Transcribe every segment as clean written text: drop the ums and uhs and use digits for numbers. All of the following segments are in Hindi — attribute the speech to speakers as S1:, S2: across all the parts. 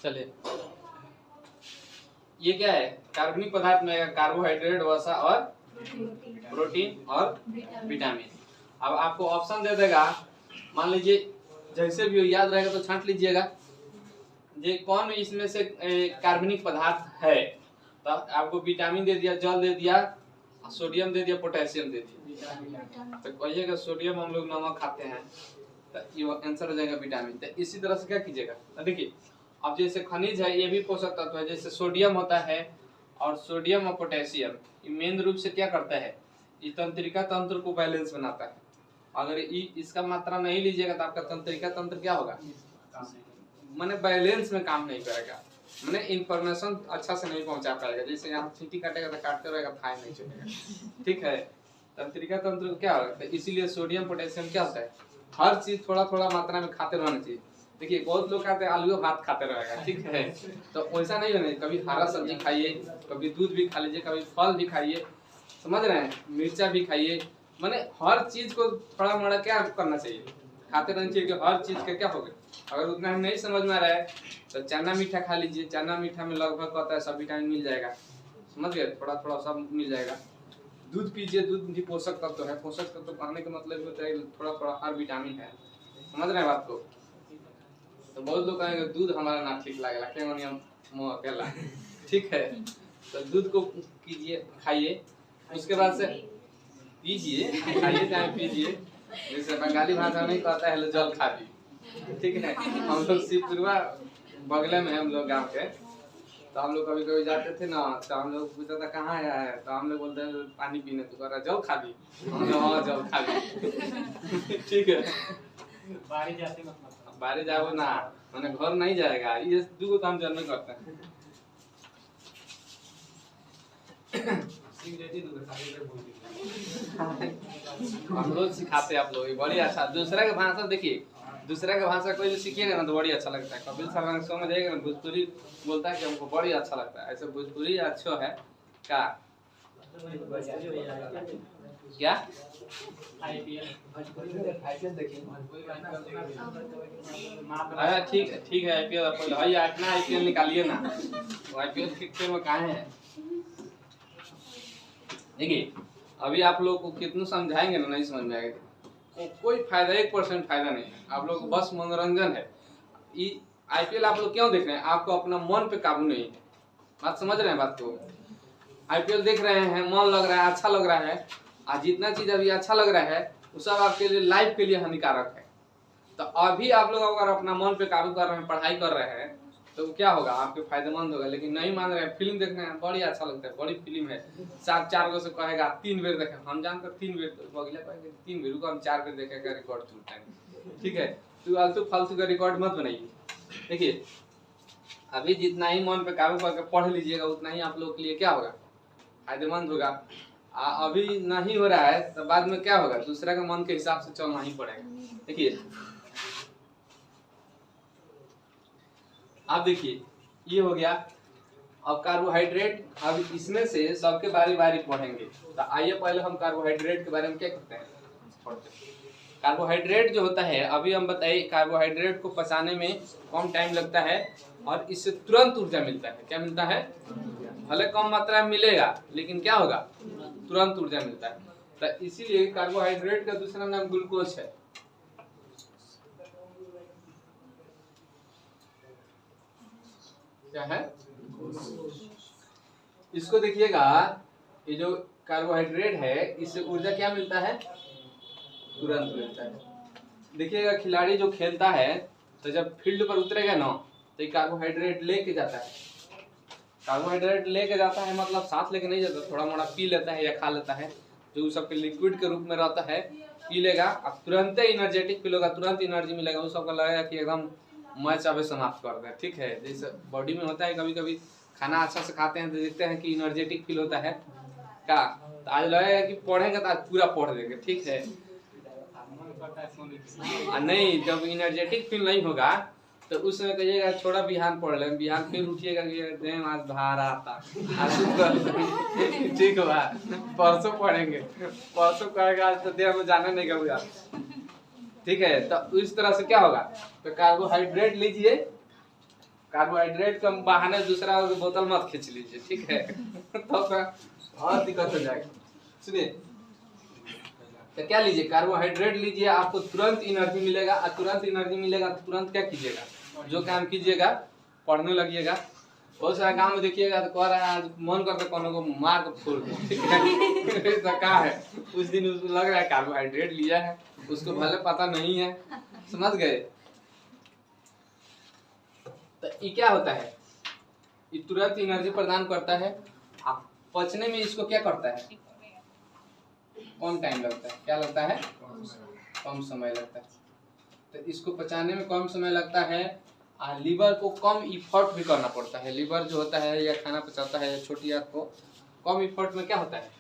S1: चलिए, ये क्या है? कार्बनिक पदार्थ में कार्बोहाइड्रेट, वसा और प्रोटीन और विटामिन। अब आपको ऑप्शन दे देगा, मान लीजिए जैसे भी हो याद रहेगा तो छांट लीजिएगा ये कौन इसमें से कार्बनिक पदार्थ है। तो आपको विटामिन दे दिया, जल दे दिया, सोडियम दे दिया, पोटेशियम दे दिया। तो कहिएगा सोडियम हम लोग नमक खाते हैं, तो ये आंसर हो जाएगा विटामिन। तो इसी तरह से क्या कीजिएगा, तो देखिए अब जैसे खनिज है ये भी पोषक तत्व है, जैसे सोडियम होता है, और सोडियम और पोटेशियम ये मेन रूप से क्या करता है, ये तंत्रिका तंत्र को बैलेंस बनाता है। अगर इसका मात्रा नहीं लीजिएगा तो आपका तंत्रिका तंत्र क्या होगा, माने बैलेंस में काम नहीं करेगा, माने इंफॉर्मेशन अच्छा से नहीं पहुंचा पाएगा। जैसे यहाँ चींटी काटेगा तो काटते रहेगा, फाइन नहीं चलेगा, ठीक है। तंत्रिका तंत्र क्या होगा, तो इसीलिए सोडियम पोटेशियम क्या होता है, हर चीज थोड़ा थोड़ा मात्रा में खाते रहना चाहिए। देखिए बहुत लोग खाते हैं आलू भात खाते रहेगा, ठीक है, तो वैसा नहीं होना। कभी हरा सब्जी खाइए, कभी दूध भी खा लीजिए, कभी फल भी खाइए, समझ रहे हैं, मिर्चा भी खाइए, माने हर चीज को थोड़ा मोड़ा क्या करना चाहिए, खाते रहना चाहिए कि हर चीज का क्या होगा। अगर उतना नहीं समझ में आ रहा है तो चना मीठा खा लीजिए, चना मीठा में लगभग कहता है सब विटामिन मिल जाएगा, समझ गए, थोड़ा थोड़ा सब मिल जाएगा। दूध पीजिए, दूध भी पोषक तत्व है, पोषक तत्व कहने का मतलब होता है थोड़ा थोड़ा हर विटामिन है, समझ रहे हैं बात को। तो बहुत लोग कहेंगे दूध हमारा ना ठीक लगेगा, क्यों नियम मुँह अकेला, ठीक है। तो दूध को कीजिए, खाइए, उसके बाद से पीजिए, खाइए चाहे पीजिए। जैसे बंगाली भाषा में कहता है जल खा ली, ठीक है। हम लोग शिवपुरवा बगले में है हम लोग गाँव के, तो हम लोग कभी कभी जाते थे ना, तो हम लोग पूछता था कहाँ आया है, तो हम लोग बोलते हैं पानी पीने, तो कह रहा जल खा ली, हम लोग हाँ जल खा ली, ठीक है।
S2: बारी जाते मतलब
S1: बारे जाओ ना, मैंने घर नहीं जाएगा, ये दो तो हम जन्म करते हैं। हम लोग सिखाते हैं आप लोग, बड़ी अच्छा। दूसरा का भाषा देखिए, दूसरा का भाषा कोई सीखिएगा ना तो बड़ी अच्छा लगता है। कपिल शर्मा शो में जाएगा ना, भोजपुरी बोलता है कि हमको बड़ी अच्छा लगता है, ऐसे भोजपुरी अच्छा है क्या क्या अरे ठीक है, ठीक है, आईपीएल पहले अपना आईपीएल निकालिए ना, आईपीएल के खेल में कहाँ है। देखिए अभी आप लोग को कितना समझाएंगे ना नहीं समझ में आएगा, कोई फायदा 1% फायदा नहीं है, आप लोग बस मनोरंजन है। आईपीएल आप लोग क्यों देख रहे हैं, आपको अपना मन पे काबू नहीं है, बात समझ रहे हैं बात को। आईपीएल देख रहे हैं, मन लग रहा है, अच्छा लग रहा है, आज जितना चीज अभी अच्छा लग रहा है वो सब आपके लिए लाइफ के लिए हानिकारक है। तो अभी आप लोग अगर अपना मन पे काबू कर रहे हैं, पढ़ाई कर रहे हैं, तो क्या होगा, आपके फायदेमंद होगा। लेकिन नहीं मान रहे हैं, फिल्म देखने हैं, बड़ी अच्छा लगता है, बड़ी फिल्म है, 4 गो से कहेगा 3 बेर देखे, हम जानते 3 बेर, तो अगला कहेगा 3 बेर, रुको हम 4 बेर देखेगा, रिकॉर्ड टूटेगा, ठीक है। तो आलतू फालतू का रिकॉर्ड मत बनाइए। देखिए अभी जितना ही मन पे काबू करके पढ़ लीजिएगा उतना ही आप लोग के लिए क्या होगा, फायदेमंद होगा। अभी नहीं हो रहा है तो बाद में क्या होगा, दूसरा का मन के हिसाब से चलना ही पड़ेगा। देखिए आप देखिए ये हो गया। अब कार्बोहाइड्रेट, अब इसमें से सबके बारी बारी पढ़ेंगे। तो आइए पहले हम कार्बोहाइड्रेट के बारे में क्या करते हैं, पढ़ते हैं। कार्बोहाइड्रेट जो होता है, अभी हम बताइए, कार्बोहाइड्रेट को पचाने में कम टाइम लगता है और इससे तुरंत ऊर्जा मिलता है। क्या मिलता है, भले कम मात्रा में मिलेगा लेकिन क्या होगा, तुरंत ऊर्जा मिलता है। तो इसीलिए कार्बोहाइड्रेट का दूसरा नाम ग्लूकोज है। क्या है, इसको देखिएगा, ये जो कार्बोहाइड्रेट है इससे ऊर्जा क्या मिलता है, तुरंत मिलता है। देखिएगा खिलाड़ी जो खेलता है तो जब फील्ड पर उतरेगा ना तो ये कार्बोहाइड्रेट लेके जाता है। कार्बोहाइड्रेट लेके जाता है मतलब साथ लेके नहीं जाता, थोड़ा मोड़ा पी लेता है या खा लेता है, जो सबके लिक्विड के रूप में रहता है, पी लेगा, अब तुरंत एनर्जेटिक फील होगा, तुरंत एनर्जी मिलेगा, उस सबको लगेगा कि एकदम मैच अभी समाप्त कर दें, ठीक है। जैसे बॉडी में होता है, कभी कभी खाना अच्छा से खाते हैं तो देखते हैं कि एनर्जेटिक फील होता है क्या, तो आज लगेगा कि पढ़ेंगे तो आज पूरा पढ़ देंगे, ठीक है। नहीं, जब एनर्जेटिक फील नहीं होगा तो उस समय कहिएगा छोड़ा बिहान पढ़ लें, बिहान फिर उठिएगा कि आज भारा था, ठीक हुआ, परसों पढ़ेंगे, परसों कहेगा आज तो देह में जाने नहीं होगा, ठीक है। तो इस तरह से क्या होगा, तो कार्बोहाइड्रेट लीजिए, कार्बोहाइड्रेट का बहाने दूसरा बोतल मत खींच लीजिए, ठीक है। तो और दिक्कत हो जाएगा। सुनिए, तो क्या लीजिए, कार्बोहाइड्रेट लीजिए, आपको तुरंत एनर्जी मिलेगा, और तुरंत एनर्जी मिलेगा तो तुरंत क्या कीजिएगा, जो काम कीजिएगा, पढ़ने लगिएगा। बहुत सारा काम में देखिएगा तो कह रहा है आज मन करता कोनो को मार के फोड़ दो, ठीक है। तो क्या है, उस दिन उसको लग रहा है कार्बोहाइड्रेट लिया है, उसको भले पता नहीं है, समझ गए। तो ये क्या होता है, ये तुरंत एनर्जी प्रदान करता है, आप पचने में इसको क्या करता है, कम टाइम लगता है, क्या लगता है, कम समय लगता है। तो इसको पचाने में कम समय लगता है, और लीवर को कम इफर्ट भी करना पड़ता है। लीवर जो होता है या खाना पचाता है या छोटी आंत को कम इफर्ट में क्या होता है,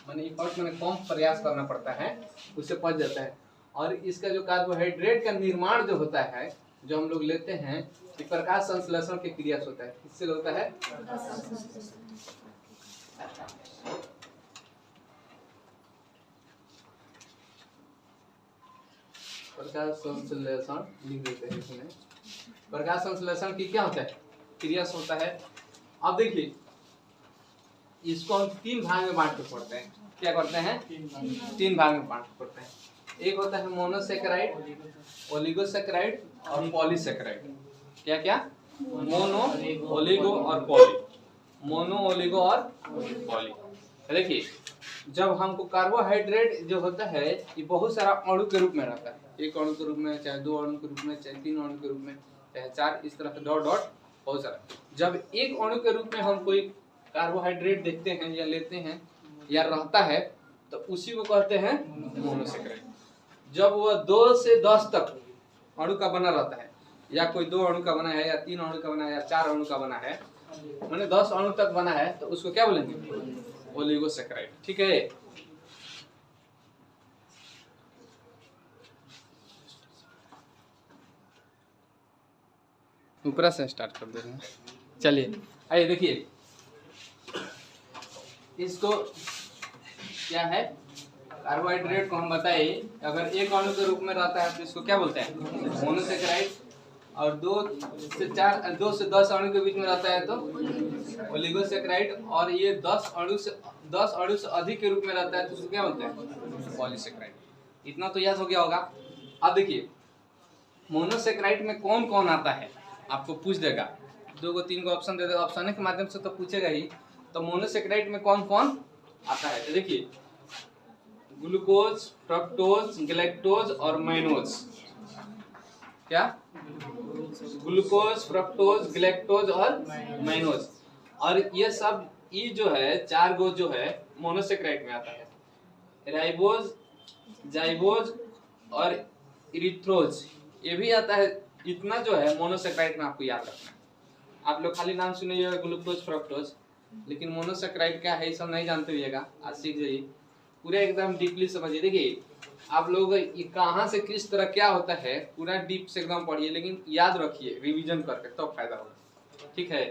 S1: माने इफर्ट में कम प्रयास करना पड़ता है, उससे पच जाता है। और इसका जो कार्बोहाइड्रेट का निर्माण जो होता है, जो हम लोग लेते हैं, ये प्रकाश संश्लेषण की क्रिया से होता है। किससे होता है, प्रकाश संश्लेषण लिख देते हैं इसमें। प्रकाश संश्लेषण की क्या होता है, क्रिया से होता है। अब देखिए, इसको हम 3 भाग में बांट के पढ़ते हैं। क्या करते हैं, 3 भाग में बांट के पढ़ते हैं। एक होता है मोनोसेकेराइड, ओलिगोसेकेराइड और पॉलीसेकेराइड। क्या क्या, मोनो, ओलिगो और पॉली। मोनो, ओलिगो और पॉली। देखिए, जब हमको कार्बोहाइड्रेट जो होता है ये बहुत सारा अणु के रूप में रहता है, एक अणु के रूप में, चाहे 2 अणु के रूप में, चाहे 3 अणु के रूप में, चाहे 4, इस तरह से डॉट डॉट बहुत सारा। जब एक अणु के रूप में हम कोई कार्बोहाइड्रेट देखते हैं या लेते हैं या रहता है, तो उसी को कहते हैं मोनोसेकेराइड। जब वह 2 से 10 तक अणु का बना रहता है, या कोई 2 अणु का बना है, या 3 अणु का बना है, या 4 अणु का बना है, मैंने 10 अणु तक बना है, तो उसको क्या बोलेंगे, ओलिगोसेकेराइड, ठीक है। ऊपर से स्टार्ट कर देते हैं। चलिए आइए देखिए, इसको क्या है, कार्बोहाइड्रेट को हम बताए, अगर एक अणु के रूप में रहता है तो इसको क्या बोलते हैं, मोनोसेकेराइड। और 2 से 10 अणु के बीच में रहता है तो ओलिगोसेकेराइड। और ये 10 अणु से अधिक के रूप में रहता है तो उसको क्या बोलते हैं, पॉलीसेकेराइड। इतना तो याद हो गया होगा। अब देखिए, मोनोसेकेराइड में कौन कौन आता है, आपको पूछ देगा, 2 को 3 को ऑप्शन दे देगा, ऑप्शन के माध्यम से तो पूछेगा ही। तो मोनोसेकेराइड में कौन कौन आता है, तो देखिए, ग्लूकोज, फ्रक्टोज, गैलेक्टोज और मैनोज। क्या, ग्लूकोज, फ्रक्टोज, गैलेक्टोज और मैनोज। और ये सब, ये जो है 4 गो जो है मोनोसेकेराइड में आता है। राइबोज, जाइबोज और इरिथ्रोज ये भी आता है। इतना जो है मोनोसेकेराइड में आपको याद रखना है। आप लोग खाली नाम सुनिएगा ग्लूकोज, फ्रक्टोज, लेकिन मोनोसेकेराइड क्या है ये सब नहीं जानते होइएगा, आज सीख जाइए, पूरा एकदम डीपली समझिए। देखिए, आप लोग ये कहाँ से किस तरह क्या होता है पूरा डीप से एकदम पढ़िए, लेकिन याद रखिए रिवीजन करके, तब फायदा होगा, ठीक है।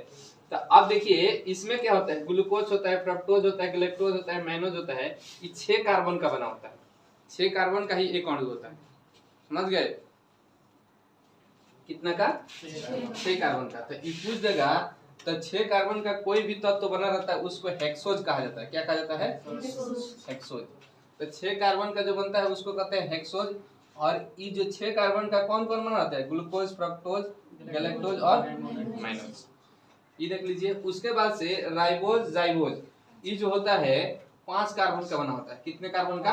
S1: तो अब देखिए, इसमें क्या होता है, ग्लूकोज होता है, फ्रक्टोज होता है, गैलेक्टोज होता है, मैनोज होता है। ये 6 कार्बन का बना होता है, 6 कार्बन का ही एक अणु होता है, समझ गए। कितना का, 6 कार्बन का। तो ये पूछ देगा, तो 6 कार्बन का कोई भी तत्व बना रहता है उसको हेक्सोज कहा जाता है। क्या कहा जाता है, हेक्सोज। तो 6 कार्बन का जो बनता है उसको कहते हैं हेक्सोज। और ये जो 6 कार्बन का कौन कौन बना रहता है, ग्लूकोज, फ्रक्टोज, गैलेक्टोज और मैनोज, ये देख लीजिए। उसके बाद से राइबोज, जाइबोज, ये जो होता है 5 कार्बन का बना होता है। कितने कार्बन का,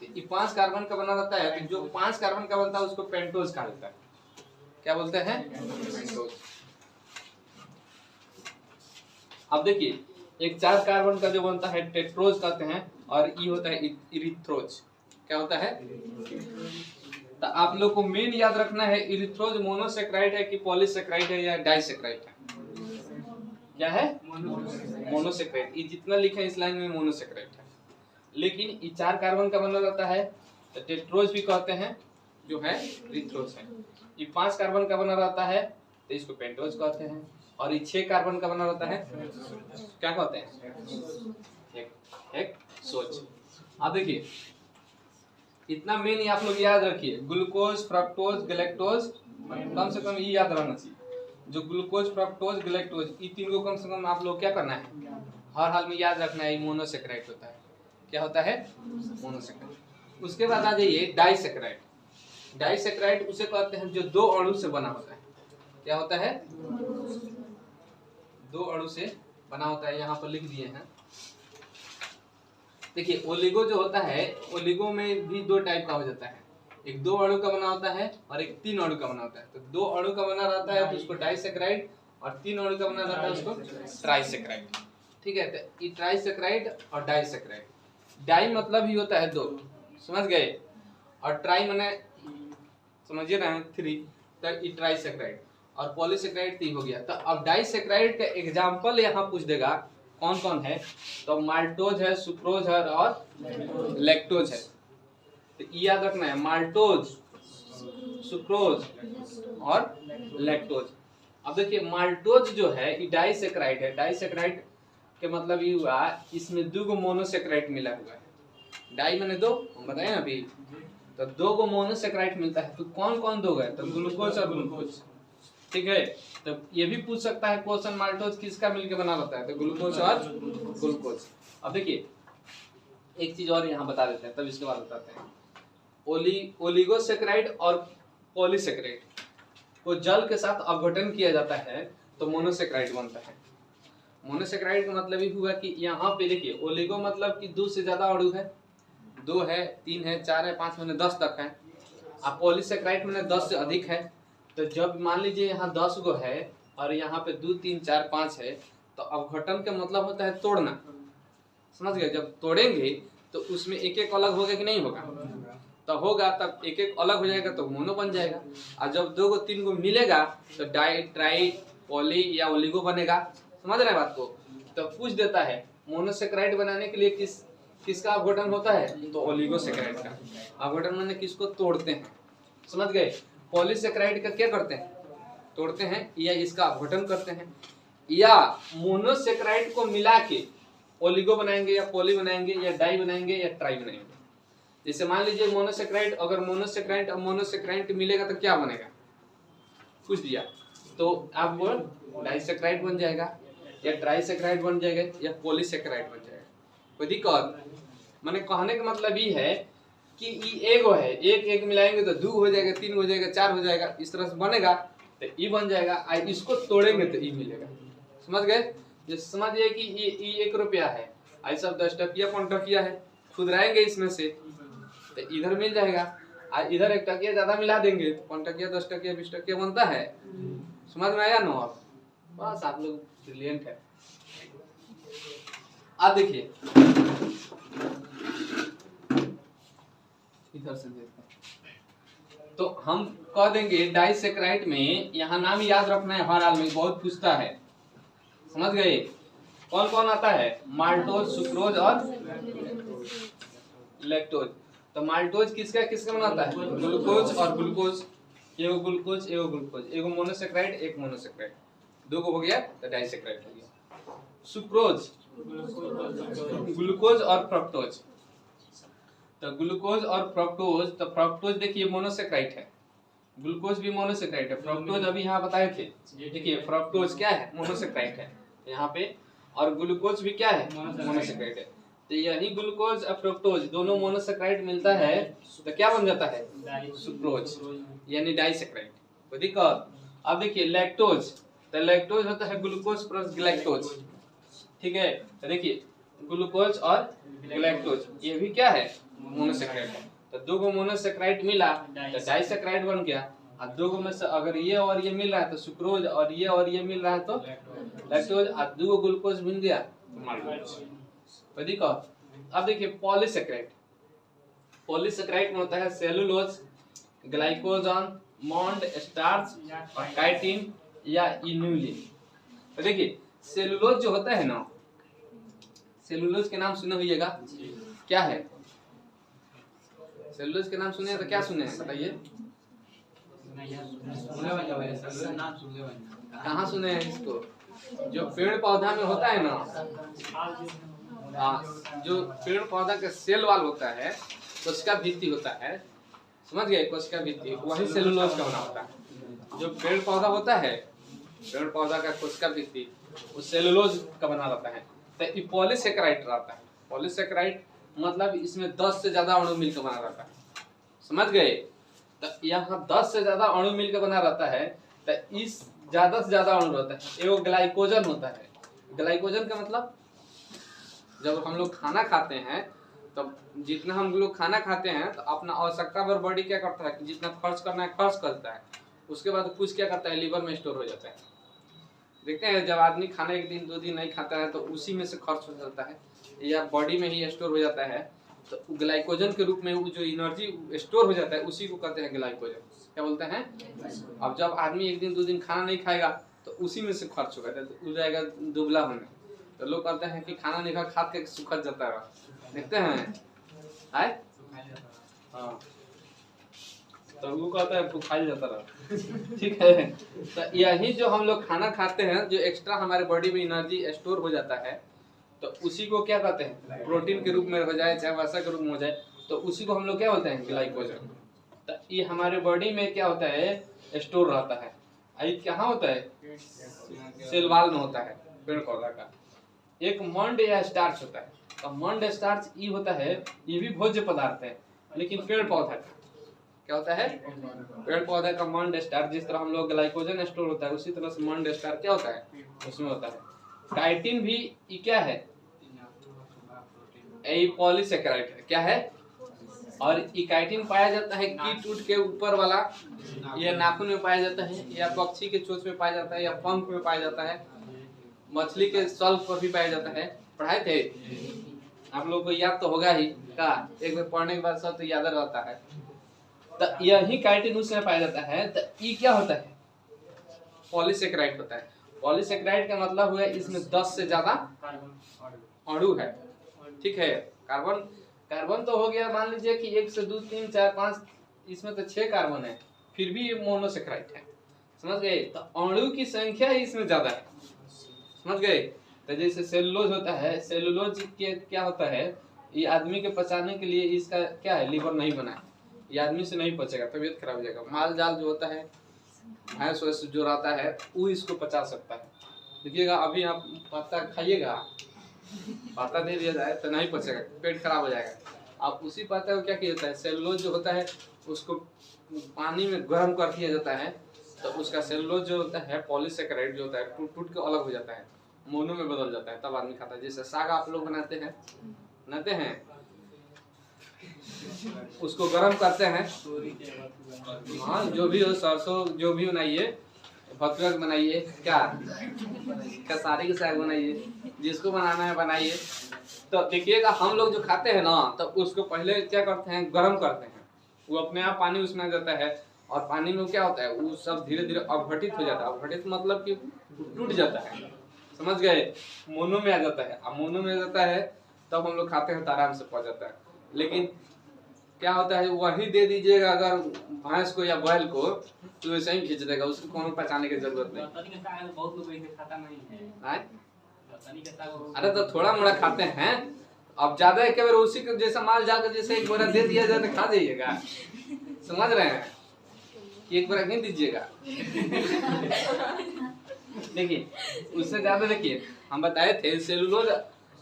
S1: ये 5 कार्बन का बना रहता है। तो जो 5 कार्बन का बनता है उसको पेंटोज कहा जाता है। क्या बोलते हैं, पेंटोज। अब देखिए, एक 4 कार्बन का जो बनता है टेट्रोज कहते हैं, और ये होता है इरिथ्रोज। क्या होता है, तो आप लोग को मेन याद रखना है, इरिथ्रोज मोनोसेकेराइड है कि पॉलीसेकेराइड है या डाइसेकेराइड है। क्या है, मोनोसेकेराइड। ये जितना लिखा है इस लाइन में मोनोसेकेराइड है। लेकिन ये 4 कार्बन का बना रहता है तो टेट्रोज भी कहते हैं, जो है इरिथ्रोज है। ये 5 कार्बन का बना रहता है तो इसको पेंटोज कहते हैं। और ये 6 कार्बन का बना रहता है, क्या कहते हैं, हेक्सोज। अब देखिए, इतना मेन आप लोग याद रखिए, ग्लूकोज, फ्रक्टोज, गैलेक्टोज, कम से कम ये याद रहना चाहिए। जो ग्लूकोज, फ्रक्टोज, गैलेक्टोज, ये तीन को कम से कम आप लोग क्या करना है, हर हाल में याद रखना है, मोनोसेक्राइड होता है। क्या होता है? मोनोसेक्राइड। उसके बाद आ जाइए डाइसेक्राइड। डाइसेक्राइड उसे कहते हैं जो दो अणु से बना होता है। क्या होता है? दो अणु से बना होता है। यहाँ पर लिख दिए हैं, देखिए ओलिगो जो होता है, ओलिगो में भी दो टाइप का हो जाता है, एक दो अणु का बना होता है और एक तीन अणु का बना होता है। तो दो अणु का बना रहता है तो उसको डाइसेक्राइड, और तीन अणु का बना रहता है उसको ट्राइसेक्राइड। ठीक है, तो ये ट्राइसेक्राइड और डाइसेक्राइड। डाई मतलब ही होता है दो, समझ गए, और ट्राई माने समझिए ना थ्री, तो ये ट्राइसेक्राइड, और पॉलीसेक्राइड तीन हो गया। तो अब डाइसेक्राइड का एग्जांपल यहाँ पूछ देगा कौन कौन है, तो माल्टोज है, सुक्रोज है और लैक्टोज है। तो याद रखना है माल्टोज, सुक्रोज और लैक्टोज। अब देखिए माल्टोज जो है ये डाइसेक्राइड है। डाइसेक्राइड के मतलब ये हुआ इसमें दो गो मोनोसेक्राइड मिला हुआ है। डाई मैंने दो, हम बताए ना अभी, तो दो गो मोनोसेक्राइड मिलता है। तो कौन कौन दो गए, तो ग्लूकोज और ग्लूकोज। ठीक है, तो ये भी पूछ सकता है क्वेश्चन माल्टोज किसका मिलकर बना होता है, तो ग्लूकोज और ग्लूकोज। अब देखिए एक चीज और यहाँ बता देते हैं, तब इसके बाद बताते हैं। ओलिगोसेक्राइड और पॉलीसेक्राइड को जल के साथ अपघटन किया जाता है तो मोनोसेक्राइड बनता है। मोनोसेक्राइड का मतलब ये हुआ कि यहाँ पे देखिए ओलिगो मतलब कि दो से ज्यादा अणु है, दो है, तीन है, चार है, पांच मैंने 10 तक है। अब पॉलीसेक्राइड मैंने 10 से अधिक है। तो जब मान लीजिए यहाँ 10 गो है और यहाँ पे 2, 3, 4, 5 है, तो अपघटन का मतलब होता है तोड़ना, समझ गए। जब तोड़ेंगे तो उसमें एक एक अलग होगा कि नहीं होगा, तो होगा, तब एक एक अलग हो जाएगा तो मोनो बन जाएगा। और जब दो गो तीन गो मिलेगा तो डाई, ट्राई, पॉली या ओलिगो बनेगा। समझ रहे बात को। तो पूछ देता है मोनोसेक्राइड बनाने के लिए किसका अपघटन होता है, तो ओलिगोसेक्राइड का। अपघटन माने किसको तोड़ते हैं, समझ गए। पॉलीसेक्राइड का क्या करते हैं, तोड़ते हैं, या इसका अपघटन करते हैं, या मोनोसेक्राइड को मिला के ओलिगो बनाएंगे या पॉली बनाएंगे या डाई बनाएंगे या ट्राई बनाएंगे। जैसे मान लीजिए मोनोसेक्राइड, अगर मोनोसेक्राइड और मोनोसेक्राइड मिलेगा तो क्या बनेगा, पूछ दिया, तो आपको डाइसेक्राइड बन जाएगा या ट्राइसेक्राइड बन जाएगा या पॉलीसेक्राइड बन जाएगा। कोई दिक्कत? मैंने कहने का मतलब ये है कि ये एगो है, एक एक मिलाएंगे तो 2 हो जाएगा, 3 हो जाएगा, 4 हो जाएगा, इस तरह से बनेगा तो ई बन जाएगा। इसको तोड़ेंगे तो ई मिलेगा, समझ गए। जैसे समझिए कि ये 1 रुपया है, आई सब 10 टकिया 5 टकिया है, खुदराएंगे इसमें से तो इधर मिल जाएगा, और इधर 1 टकिया ज्यादा मिला देंगे तो 5 टकिया 10 टकिया 20 टकिया बनता है। समझ में आया ना? आप बस आप लोग ब्रिलियंट है। अब देखिए इधर से देखते हैं, तो हम कह देंगे डाइसेक्राइड में, यहाँ नाम याद रखना है, हर हाल में बहुत पूछता है, समझ गए। कौन कौन आता है, माल्टोज, सुक्रोज और लैक्टोज। तो माल्टोज किसका किसका बनाता है, ग्लूकोज और ग्लूकोज, एगो ग्लूकोज एगो ग्लूकोज, एगो मोनोसेक्राइड एक मोनोसेक्राइड, दो को हो गया तो डाइसेक्राइड हो गया। सुक्रोज, ग्लूकोज और फ्रक्टोज, तो ग्लूकोज और फ्रक्टोज, तो फ्रक्टोज देखिए मोनोसेक्राइड है, ग्लूकोज भी मोनोसेक्राइड है, फ्रक्टोज अभी यहाँ बताए थे। देखिए फ्रक्टोज क्या है, मोनोसेक्राइड है यहाँ पे, और ग्लूकोज भी क्या है, मोनोसेक्राइड है। तो यही ग्लूकोज और फ्रक्टोज दोनों मोनोसेक्राइड मिलता है तो क्या बन जाता है, सुक्रोज यानी डाइसेक्राइड। कोई दिक्कत? अब देखिए लैक्टोज, तो लैक्टोज होता है ग्लूकोज प्लस ग्लैक्टोज। ठीक है, तो देखिए ग्लूकोज और ग्लैक्टोज ये भी क्या है, मोनोसेक्राइड है। तो दो गो मोनोसेक्राइड मिला तो डाइसेक्राइड बन गया, और दो गो में से अगर ये और ये मिल रहा है तो सुक्रोज, और ये मिल रहा है तो लैक्टोज, और दो गो ग्लूकोज मिल गया तो माल्टोज। कोई दिक्कत? अब देखिए पॉलीसेक्राइड, पॉलीसेक्राइड में होता है सेलुलोज, ग्लाइकोजन, मॉन्ड, स्टार्च और काइटिन या इन्यूलिन। तो देखिए सेलुलोज जो होता है ना, सेलुलोज के नाम सुने होइएगा, क्या है सेलुलोज के नाम सुने तो क्या सुने हैं बताइए, कहाँ सुने हैं इसको? जो पेड़ पौधा में होता है ना, जो पेड़ पौधा का सेल वाल होता है, कोशिका भित्ति होता है, समझ गए, कोशिका भित्ति, वही सेलुलोज का बना होता है। जो पेड़ पौधा होता है पेड़ पौधा का कोशिका भित्ति वो सेलुलोज का बना रहता है। तो ये पॉलीसेकेराइड रहता है। पॉलीसेकेराइड मतलब इसमें 10 से ज्यादा अणु मिलकर बना रहता है, समझ गए। तो यहाँ 10 से ज्यादा अणु मिलकर बना रहता है। तो इस ज्यादा से ज्यादा अणु रहता है, एगो ग्लाइकोजन होता है। ग्लाइकोजन का मतलब जब हम लोग खाना खाते हैं तो जितना हम लोग खाना खाते हैं तो अपना आवश्यकता पर बॉडी क्या करता है कि जितना खर्च करना है खर्च करता है, उसके बाद कुछ क्या करता है लीवर में स्टोर हो जाता है। देखते हैं जब आदमी खाना 1 दिन 2 दिन नहीं खाता है तो उसी में से खर्च हो जाता है या बॉडी में ही स्टोर हो जाता है। तो ग्लाइकोजन के रूप में वो जो एनर्जी स्टोर हो जाता है उसी को कहते हैं ग्लाइकोजन। क्या बोलते हैं? अब जब आदमी 1 दिन 2 दिन खाना नहीं खाएगा तो उसी में से खर्च होगा, तो हो जाएगा दुबला होने। तो लोग कहते हैं कि खाना नहीं खा के सुखद जाता है, देखते हैं आए। हाँ, तो वो कहता है खाई जाता रहा, ठीक है। तो यही जो हम लोग खाना खाते हैं जो एक्स्ट्रा हमारे बॉडी में एनर्जी स्टोर हो जाता है तो उसी को क्या कहते हैं, प्रोटीन के रूप में हो जाए चाहे वसा के रूप में हो जाए, तो उसी को हम लोग क्या बोलते हैं, ग्लाइकोजन। तो ये हमारे बॉडी में क्या होता है, स्टोर रहता है। ये कहाँ होता है, सेल वॉल में होता है पेड़ पौधा का। एक मंड या स्टार्च होता है। तो मंड स्टार्च ये होता है, ये भी भोज्य पदार्थ है, लेकिन पेड़ पौधा का क्या होता है, पेड़ पौधे का मंड स्टार्च। जिस तरह हम लोग ग्लाइकोजन स्टोर होता है उसी तरह से मंड स्टार्च क्या होता है, उसमें होता है। काइटिन भी ये क्या है, पॉलीसेकेराइड है, क्या है। और ये काइटिन पाया जाता है कीट उट के ऊपर वाला, या नाखून में पाया जाता है, या पक्षी के चोंच में पाया जाता है, या पंख में पाया जाता है, मछली के सल्फ पर भी पाया जाता है। पढ़ाए थे आप लोग को, याद तो होगा ही का, एक बार पढ़ने के बाद सब तो याद रहता है। तो यही काइटिन उसमें पाया जाता है। तो ये क्या होता है, पॉलीसेकेराइड होता है। पॉलीसेकेराइड का मतलब हुआ इसमें 10 से ज्यादा अणु है, ठीक है। कार्बन तो हो गया, मान लीजिए कि 1 से 2 3 4 5, इसमें तो 6 कार्बन है, फिर भी ये मोनोसेकेराइड है, समझ गए। तो अणु की संख्या इसमें ज्यादा है, समझ गए। तो जैसे सेलुलोज होता है, सेलुलोज के क्या होता है, ये आदमी के पचाने के लिए इसका क्या है, लीवर नहीं बना है, ये आदमी से नहीं पचेगा, तबीयत खराब हो जाएगा। माल जाल जो होता है, भैंस वैंस जो रहता है वो इसको पचा सकता है। देखिएगा अभी आप पत्ता खाइएगा, पत्ता दे दिया जाए तो नहीं पचेगा, पेट खराब हो जाएगा। अब उसी पत्ता को क्या किया जाता है, सेलुलोज जो होता है उसको पानी में गर्म कर दिया जाता है, तो उसका सेलुलोज जो होता है, पॉलीसेकेराइड जो होता है, टूट टूट के अलग हो जाता है, मोनो में बदल जाता है, तब आदमी खाता है। जैसे साग आप लोग बनाते हैं उसको गर्म करते हैं, हाँ जो भी हो, सरसों जो भी बनाइए, भतुआ बनाइए, क्या कसारी के साग बनाइए, जिसको बनाना है बनाइए। तो देखिएगा हम लोग जो खाते हैं ना, तो उसको पहले क्या करते हैं, गर्म करते हैं, वो अपने आप पानी उसमें आ जाता है, और पानी में क्या होता है, वो सब धीरे धीरे अवघटित हो जाता है। अवघटित मतलब कि टूट जाता है, समझ गए, मोनो में आ जाता है। अब मोनो में आ जाता है तब हम लोग खाते हैं तो आराम से पच जाता है। लेकिन क्या होता है, वही दे दीजिएगा अगर भैंस को या बैल को, तो वैसे ही खींच देगा, उसको कोनो पहचाने की जरूरत नहीं।
S2: बहुत लोग इसे खाता नहीं है।
S1: अरे तो थोड़ा मोड़ा खाते हैं, अब ज्यादा एक बार उसी को जैसा माल जाकर जैसे एक बोरा दे दिया जाए तो खा जाइएगा, समझ रहे हैं, एक बोरा नहीं दीजिएगा। देखिए उससे ज्यादा, देखिए हम बताए थे सेलुलोज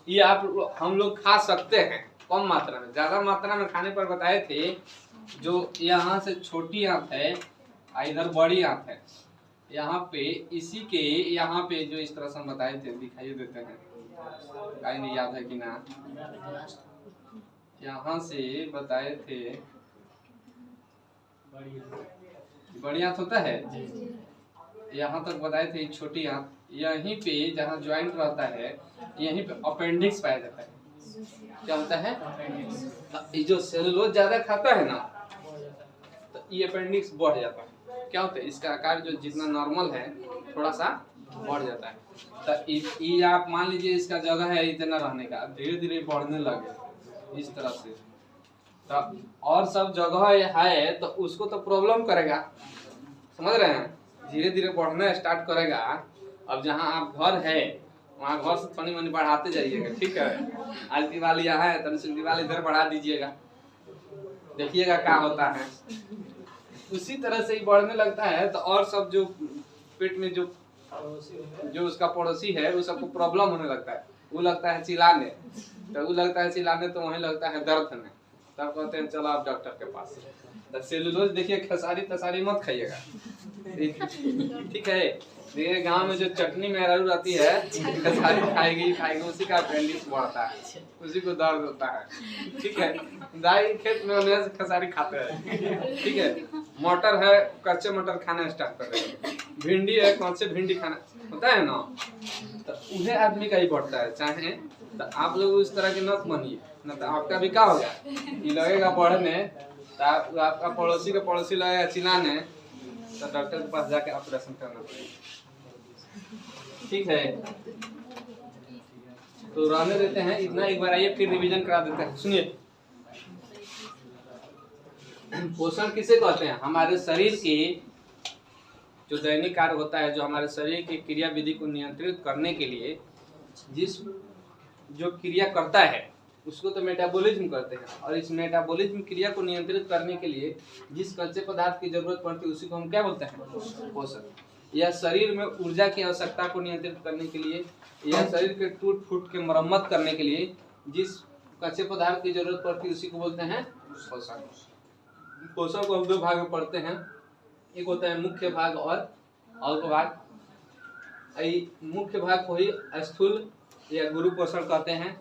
S1: ये आप हम लोग खा सकते हैं कम मात्रा में, ज्यादा मात्रा में खाने पर बताए थे। जो यहाँ से छोटी आंत है, इधर बड़ी आंत है, यहाँ पे इसी के यहाँ पे जो इस तरह से हम बताए थे, दिखाई देते हैं, कहीं नहीं याद है कि ना, यहाँ से बताए थे, बड़ी आंत होता है, यहाँ तक बताए थे छोटी आंत, यहीं पे जहाँ ज्वाइंट रहता है यहीं पे अपेंडिक्स पाया जाता है। क्या होता है, ये जो सेलुलोज ज्यादा खाता है ना, तो ये अपेंडिक्स बढ़ जाता है। क्या होता है, इसका आकार जो जितना नॉर्मल है थोड़ा सा बढ़ जाता है। तो ये आप मान लीजिए इसका जगह है इतना रहने का, धीरे धीरे बढ़ने लगे इस तरह से, तो और सब जगह है तो उसको तो प्रॉब्लम करेगा, समझ रहे हैं, धीरे धीरे बढ़ना स्टार्ट करेगा। अब जहाँ आप घर है वहाँ घर से थोड़ी मनी बढ़ाते जाइएगा, ठीक है। आज दिवाली यहाँ है तो दिवाली इधर बढ़ा दीजिएगा, देखिएगा क्या होता है। उसी तरह से ही बढ़ने लगता है, तो और सब जो पेट में जो जो उसका पड़ोसी है वो सबको प्रॉब्लम होने लगता है, वो लगता है चिल्लाने, तो वो लगता है चिल्लाने तो वहीं लगता है दर्द में, तब कहते हैं चलो आप डॉक्टर के पास। तो सेलुलोज देखिए खसारी तसारी मत खाइएगा, ठीक है। देखिए गांव में जो चटनी मेहरारू रहती है खसारी खाएगी उसी का अपेंडिक्स बढ़ता है, उसी को दर्द होता है, ठीक है। दाई खेत में होने से खसारी खाते हैं, ठीक है। मटर है, कच्चे मटर खाना स्टार्ट कर रहे हैं, भिंडी है, कौन से भिंडी खाना होता है ना, तो उन्हें आदमी का ही बढ़ता है। चाहे तो आप लोग उस तरह के नत बनिए, न तो आपका भी क्या होगा, ये लगेगा बढ़ने, तो आपका पड़ोसी का पड़ोसी लगेगा चिल्लाने, तो डॉक्टर के पास जाके ऑपरेशन करना पड़ेगा, ठीक है। तो रहने देते हैं इतना, एक बार आइए फिर रिवीजन करा देते हैं। सुनिए, पोषण किसे कहते हैं? हमारे शरीर के जो दैनिक कार्य होता है, जो हमारे शरीर की क्रिया विधि को नियंत्रित करने के लिए जिस जो क्रिया करता है उसको तो मेटाबॉलिज्म कहते हैं, और इस मेटाबॉलिज्म क्रिया को नियंत्रित करने के लिए जिस कच्चे पदार्थ की जरूरत पड़ती है उसी को हम क्या बोलते हैं? पोषण। या शरीर में ऊर्जा की आवश्यकता को नियंत्रित करने के लिए, या शरीर के टूट फूट के मरम्मत करने के लिए जिस कच्चे पदार्थ की जरूरत पड़ती है उसी को बोलते हैं पोषण। पोषण को हम दो भाग में पढ़ते हैं, एक होता है मुख्य भाग और अल्प भाग। मुख्य भाग को ही स्थूल या गुरु पोषण कहते हैं,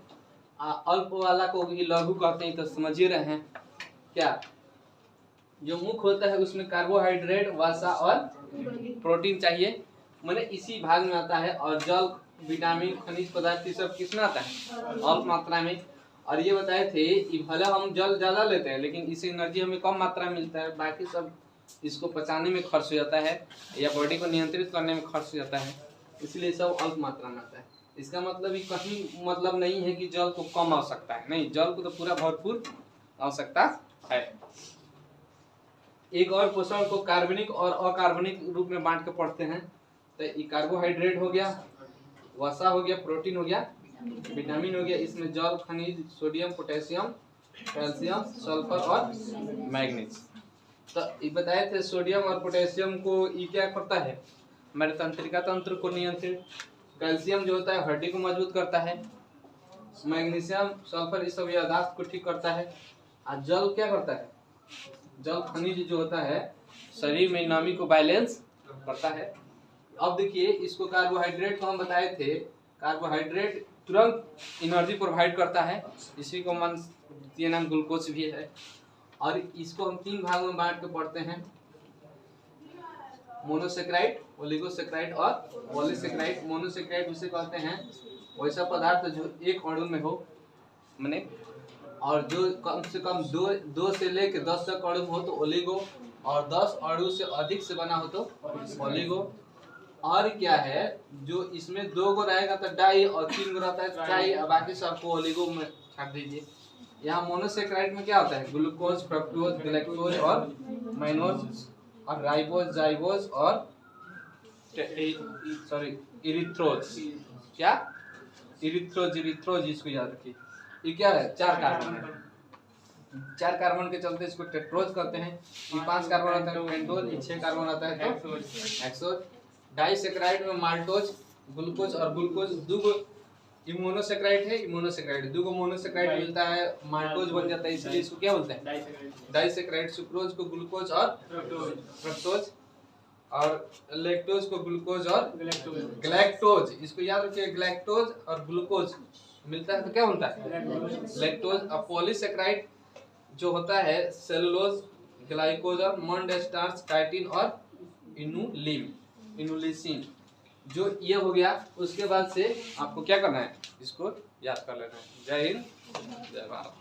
S1: अल्प वाला को भी लघु कहते हैं, तो समझ ही रहे हैं क्या। जो मुख्य होता है उसमें कार्बोहाइड्रेट, वसा और प्रोटीन चाहिए, मैंने इसी भाग में आता है, और जल, विटामिन, खनिज पदार्थ ये सब किसमें आता है? अल्प मात्रा में। और ये बताए थे कि भले हम जल ज्यादा लेते हैं लेकिन इससे एनर्जी हमें कम मात्रा में मिलता है, बाकी सब इसको पचाने में खर्च हो जाता है या बॉडी को नियंत्रित करने में खर्च हो जाता है, इसलिए सब अल्प मात्रा में आता है। इसका मतलब ये कहीं मतलब नहीं है कि जल को कम आवश्यकता है, नहीं, जल को तो पूरा भरपूर आवश्यकता है। एक और पोषण को कार्बनिक और अकार्बनिक रूप में बांट के पढ़ते हैं, तो ये कार्बोहाइड्रेट हो गया, वसा हो गया, प्रोटीन हो गया, विटामिन हो गया, इसमें जल, खनिज, सोडियम, पोटेशियम, कैल्शियम, सल्फर और मैग्नीज। तो ये बताए थे सोडियम और पोटेशियम को ये क्या करता है? हमारे तंत्रिका तंत्र को नियंत्रित, कैल्शियम जो होता है हड्डी को मजबूत करता है, मैग्नीशियम, सल्फर ये सब याददाश्त को ठीक करता है, और जल क्या करता है? जल खनिज जो होता है शरीर में नमी को बैलेंस करता है। अब देखिए इसको कार्बोहाइड्रेट को हम बताए थे, कार्बोहाइड्रेट तुरंत एनर्जी प्रोवाइड करता है, इसी को मन ये नाम ग्लूकोज भी है। और इसको हम तीन भाग में बांट के पढ़ते हैं, मोनोसेक्राइड, ओलिगोसेक्राइड और पॉलीसेक्राइड। मोनोसेक्राइड उसे कहते हैं वैसा पदार्थ जो एक अणु में हो, माने, और जो कम से कम दो से लेकर 10 तक अणु हो तो ओलिगो, और 10 अणु से अधिक से बना हो तो ओलिगो। और क्या है, जो इसमें 2 गो रहेगा तो डाई, और 3 गो रहता है ट्राई, और बाकी सबको ओलिगो में छाट दीजिए। यहाँ मोनोसेक्राइड में क्या होता है? ग्लूकोज, फ्रक्टोज, गैलेक्टोज और माइनोज, और राइबोज, जाइबोज और इरिथ्रोज। क्या? इरिथ्रोज, इसको याद रखिए। ये क्या है? 4 कार्बन है, 4 कार्बन के चलते इसको टेट्रोज कहते हैं। ये 5 कार्बन आता है पेंटोज, ये 6 कार्बन आता है तो हेक्सोज। डाइसेक्राइड में माल्टोज, ग्लूकोज और ग्लूकोज, 2 गो मोनोसेक्राइड है, मोनोसेक्राइड 2 गो मोनोसेक्राइड मिलता है, माल्टोज बन जाता है, इसलिए इसको क्या बोलते हैं? डाइसेक्राइड। सुक्रोज को ग्लूकोज और फ्रक्टोज, और लैक्टोज को ग्लूकोज और गैलेक्टोज, इसको याद रखिए, गैलेक्टोज और ग्लूकोज मिलता है तो क्या होता है? लैक्टोज। और पॉलीसेक्राइड जो होता है सेलुलोज, ग्लाइकोजन, मोंड स्टार्च, काइटिन और इनुलिसिन, जो ये हो गया। उसके बाद से आपको क्या करना है? इसको याद कर लेना है। जय हिंद, जय भारत।